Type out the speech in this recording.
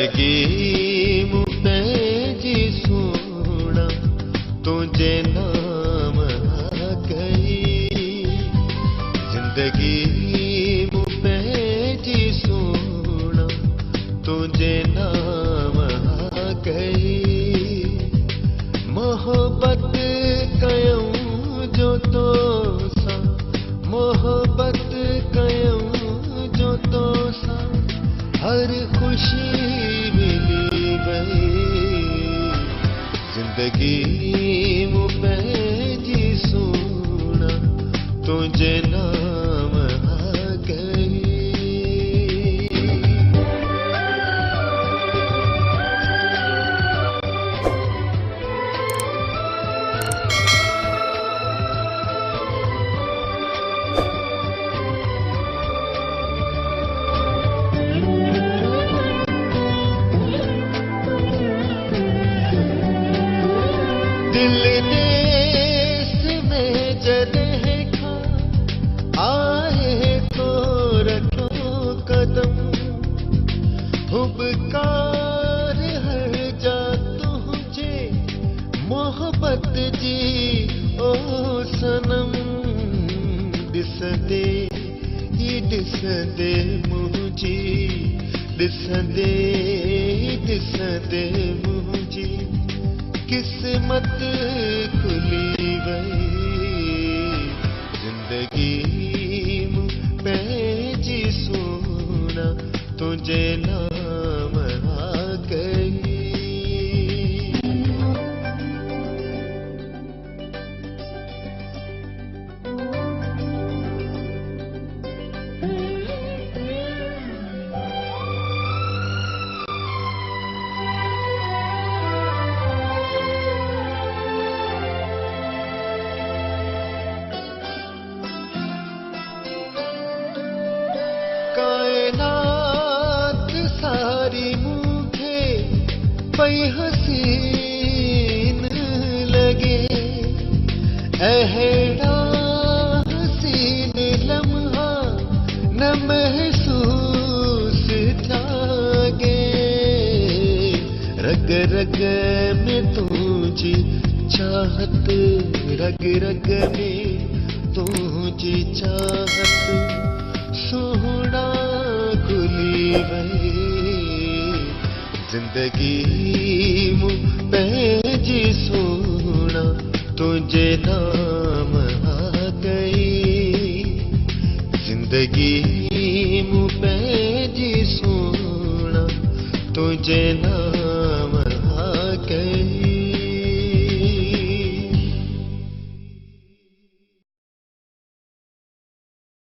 जिंदगी मुझे जी सोना तुझे नाम आ गई। जिंदगी मुझे जी सोना तुझे नाम आ गई। मोहब्बत कयूं जो तो सा, मोहब्बत कयूं जो तो सा, हर खुशी मिली गई। जिंदगी मुझे जी सोना तुझे नाम आ गई। दिल देश में जदह खा आए तो रखो कदम। हुबकार हर जा तुझे मोहब्बत जी ओ सनम। दिस दे मुझी, दिस दे मुझी किस्मत खुली गई। जिंदगी में जी सोना तुझे नाम आ गई। कायनात सारी मुझे पई हसीन लगे। अहड़ा हसीन लम्हा न महसूस जागे। रग रग में तुझी चाहत, रग रग में तुझी चाहत सोना खुली गई। जिंदगी मुझे जी सोना तुझे नाम आ गई। जिंदगी मुझे जी सोना तुझे नाम